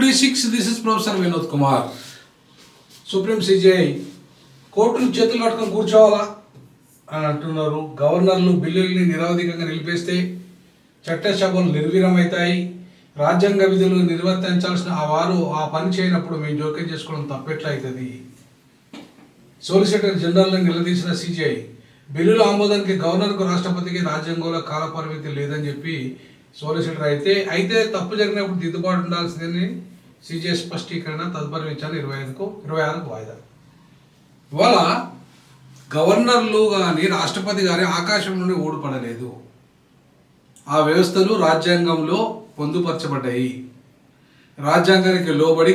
WD6, this is Professor Vinod Kumar. Supreme CGI కోర్టులు చేతులు కట్టుకొని కూర్చోవాలా అని అంటున్నారు. గవర్నర్లు బిల్లుల్ని నిరవధికంగా నిలిపేస్తే చట్టసభలు నిర్వీర్యమవుతాయి. రాజ్యాంగ విధులు నిర్వర్తించాల్సిన వారు ఆ పని చేయనప్పుడు మేము జోక్యం చేసుకోవడం తప్పెట్లయితుంది. సోలిసిటర్ జనరల్ని నిలదీసిన సిజిఐ బిల్లుల ఆమోదానికి గవర్నర్కు రాష్ట్రపతికి రాజ్యాంగంలో కాలపరిమితి లేదని చెప్పి సోలిసిటర్ అయితే తప్పు జరిగినప్పుడు దిద్దుబాటు ఉండాల్సిందని సిజిఐ స్పష్టీకరణ. తదుపరి విచారణ 26కు వాయిదా. ఇవాళ గవర్నర్లు కానీ రాష్ట్రపతి కానీ ఆకాశం నుండి ఊడిపడలేదు. ఆ వ్యవస్థలు రాజ్యాంగంలో పొందుపరచబడ్డాయి. రాజ్యాంగానికి లోబడి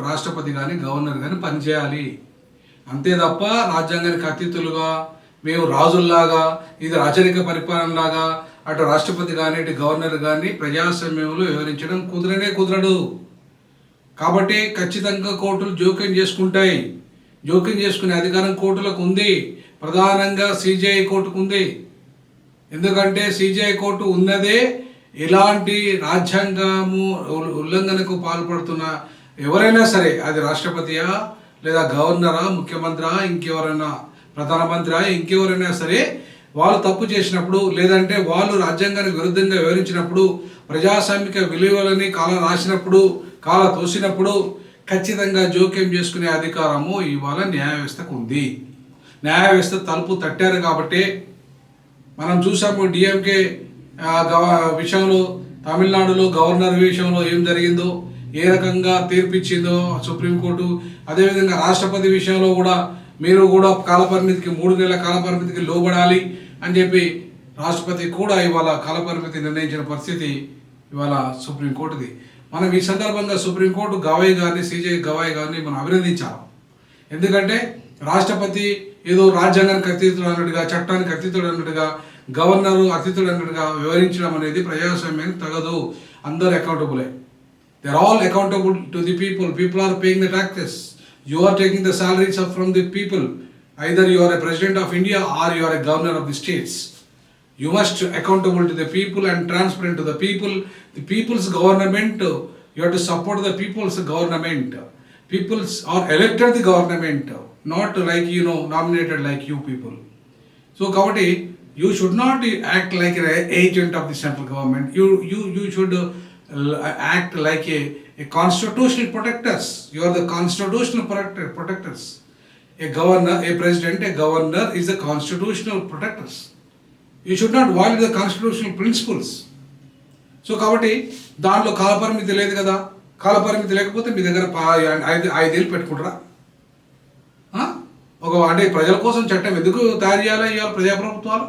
రాష్ట్రపతి కానీ గవర్నర్ కానీ పనిచేయాలి. అంతే తప్ప రాజ్యాంగానికి అతిథులుగా మేము రాజుల్లాగా ఇది రాచరిక పరిపాలనలాగా అటు రాష్ట్రపతి కానీ ఇటు గవర్నర్ కానీ ప్రజాస్వామ్యంలో వివరించడం కుదరడు. కాబట్టి ఖచ్చితంగా కోర్టులు జోక్యం చేసుకుంటాయి. జోక్యం చేసుకునే అధికారం కోర్టులకు ఉంది. ప్రధానంగా సిజిఐ కోర్టుకు ఉంది. ఎందుకంటే సిజిఐ కోర్టు ఉన్నదే ఇలాంటి రాజ్యాంగము ఉల్లంఘనకు పాల్పడుతున్న ఎవరైనా సరే, అది రాష్ట్రపతియా లేదా గవర్నరా ముఖ్యమంత్రా ఇంకెవరైనా ప్రధానమంత్రి ఇంకెవరైనా సరే, వాళ్ళు తప్పు చేసినప్పుడు లేదంటే వాళ్ళు రాజ్యాంగానికి విరుద్ధంగా వివరించినప్పుడు ప్రజాస్వామిక విలువలని కాల తోసినప్పుడు ఖచ్చితంగా జోక్యం చేసుకునే అధికారము ఇవాళ న్యాయ వ్యవస్థకు ఉంది. న్యాయ వ్యవస్థ తలుపు తట్టారు కాబట్టి మనం చూసాము డిఎంకే విషయంలో, తమిళనాడులో గవర్నర్ విషయంలో ఏం జరిగిందో, ఏ రకంగా తీర్పిచ్చిందో సుప్రీంకోర్టు. అదేవిధంగా రాష్ట్రపతి విషయంలో కూడా మీరు కూడా కాలపరిమితికి 3 నెలల కాలపరిమితికి లోబడాలి అని చెప్పి రాష్ట్రపతి కూడా ఇవాళ కాలపరిమితి నిర్ణయించిన పరిస్థితి ఇవాళ సుప్రీంకోర్టుది. మనం ఈ సందర్భంగా సుప్రీంకోర్టు గవాయి గారిని, సిజిఐ గవాయి గారిని మనం అభినందించాలి. ఎందుకంటే రాష్ట్రపతి ఏదో రాజ్యాంగానికి అతీతుడు అన్నట్టుగా, చట్టానికి అతీతుడు అన్నట్టుగా, గవర్నరు అతీతుడు అన్నట్టుగా వివరించడం అనేది ప్రజాస్వామ్యానికి తగదు. అందరు అకౌంటబులే. They are all accountable to the people. People are paying the taxes. You are taking the salaries from the people. Either you are a president of India or you are a governor of the states. You must accountable to the people and transparent to the people. The people's government, you have to support the people's government. Peoples are elected the government, not like nominated like you people. So kabatti you should not act like an agent of the central government. You should act like a constitutional protectors. You are the constitutional protectors. A president, a governor is the constitutional protectors. You should not violate the constitutional principles. So కాబట్టి దాంట్లో కాలపరిమితి లేదు కదా. కాలపరిమితి లేకపోతే మీ దగ్గర 5 ఏళ్ళు పెట్టుకుంటారా? అంటే ప్రజల కోసం చట్టం ఎందుకు తయారు చేయాలి ఇవాళ ప్రజాప్రభుత్వాలు?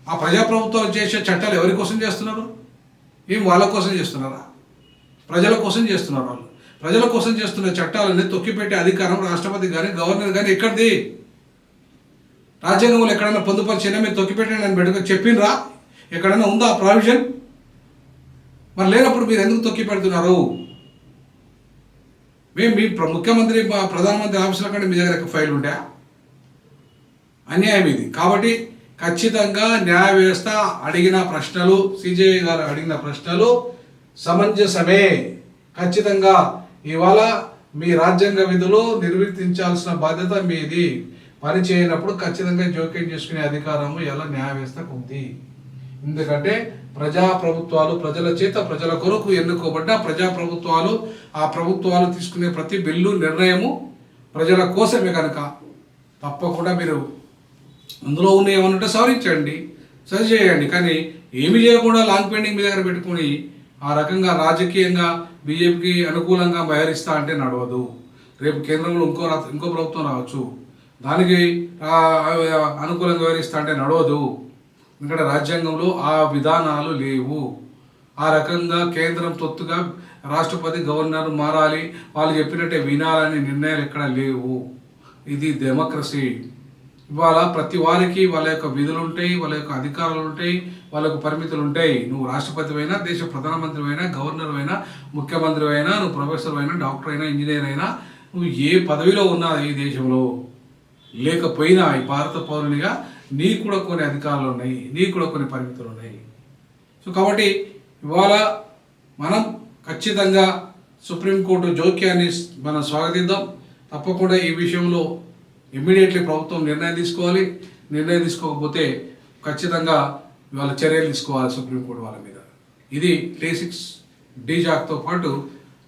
ఆ ప్రజాప్రభుత్వాలు చేసే చట్టాలు ఎవరి కోసం చేస్తున్నారు? ఏం వాళ్ళ కోసం చేస్తున్నారా? ప్రజల కోసం చేస్తున్నారు. వాళ్ళు ప్రజల కోసం చేస్తున్న చట్టాలని తొక్కిపెట్టే అధికారం రాష్ట్రపతి కానీ గవర్నర్ కానీ ఎక్కడిది? రాజ్యాంగంలో ఎక్కడైనా పొందుపరిచినా మీరు తొక్కిపెట్టండి అని పెట్టుకొని చెప్పినరా? ఎక్కడైనా ఉందా ఆ ప్రావిజన్? మరి లేనప్పుడు మీరు ఎందుకు తొక్కి పెడుతున్నారు? మీ ముఖ్యమంత్రి ప్రధానమంత్రి ఆఫీసుల కంటే మీ దగ్గర ఫైల్ ఉంటా? అన్యాయం ఇది. కాబట్టి ఖచ్చితంగా న్యాయ వ్యవస్థ అడిగిన ప్రశ్నలు, సిజిఐ గారు అడిగిన ప్రశ్నలు సమంజసమే. ఖచ్చితంగా ఇవాళ మీ రాజ్యాంగ విధులు నిర్వర్తించాల్సిన బాధ్యత మీది. పని చేయనప్పుడు ఖచ్చితంగా జోక్యం చేసుకునే అధికారము ఇలా న్యాయ వ్యవస్థకు ఉంది. ఎందుకంటే ప్రజాప్రభుత్వాలు ప్రజల చేత ప్రజల కొరకు ఎన్నుకోబడ్డ ప్రజాప్రభుత్వాలు, ఆ ప్రభుత్వాలు తీసుకునే ప్రతి బిల్లు నిర్ణయము ప్రజల కోసమే కనుక తప్పకుండా మీరు అందులో ఉన్న ఏమన్నట్టు సవరించండి, సరి చేయండి. కానీ ఏమి చేయకుండా లాంగ్ పెండింగ్ మీ దగ్గర పెట్టుకొని ఆ రకంగా రాజకీయంగా బీజేపీకి అనుకూలంగా వ్యవహరిస్తా అంటే నడవదు. రేపు కేంద్రంలో ఇంకో ప్రభుత్వం రావచ్చు, దానికి అనుకూలంగా వ్యవహరిస్తా అంటే నడవదు. ఎందుకంటే రాజ్యాంగంలో ఆ విధానాలు లేవు. ఆ రకంగా కేంద్రం తొత్తుగా రాష్ట్రపతి గవర్నర్ మారాలి, వాళ్ళు చెప్పినట్టే వినాలని నిర్ణయాలు ఎక్కడ లేవు. ఇది డెమోక్రసీ. ఇవాళ ప్రతి వారికి వాళ్ళ యొక్క విధులు ఉంటాయి, వాళ్ళ యొక్క అధికారాలు ఉంటాయి, వాళ్ళకు పరిమితులు ఉంటాయి. నువ్వు రాష్ట్రపతి అయినా, దేశ ప్రధానమంత్రి అయినా, గవర్నర్ అయినా, ముఖ్యమంత్రి అయినా, నువ్వు ప్రొఫెసర్ అయినా, డాక్టర్ అయినా, ఇంజనీర్ అయినా, నువ్వు ఏ పదవిలో ఉన్నా ఈ దేశంలో లేకపోయినా ఈ భారత పౌరునిగా నీకు కూడా కొన్ని అధికారాలు ఉన్నాయి, నీకు కూడా కొన్ని పరిమితులు ఉన్నాయి. సో కాబట్టి ఇవాళ మనం ఖచ్చితంగా సుప్రీంకోర్టు జోక్యాన్ని మనం స్వాగతిద్దాం. తప్పకుండా ఈ విషయంలో ఇమ్మీడియట్లీ ప్రభుత్వం నిర్ణయం తీసుకోవాలి. నిర్ణయం తీసుకోకపోతే ఖచ్చితంగా వాళ్ళ చర్యలు తీసుకోవాలి సుప్రీంకోర్టు వాళ్ళ మీద. ఇది డే6 డీజాక్తో పాటు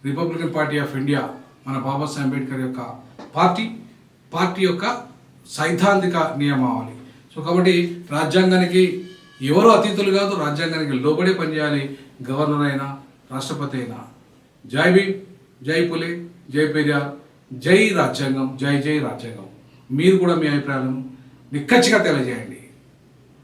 రిపబ్లికన్ పార్టీ ఆఫ్ ఇండియా, మన బాబాసాహెబ్ అంబేద్కర్ యొక్క పార్టీ యొక్క సైద్ధాంతిక నియమావళి. సో కాబట్టి రాజ్యాంగానికి ఎవరు అతీతులు కాదు, రాజ్యాంగానికి లోబడే పనిచేయాలి. గవర్నర్ అయినా రాష్ట్రపతి అయినా. జై భీమ్, జై పులే, జై పెరియార్, జై రాజ్యాంగం, జై జై రాజ్యాంగం. మీరు కూడా మీ అభిప్రాయాలను నిక్కచ్చిగా తెలియజేయండి.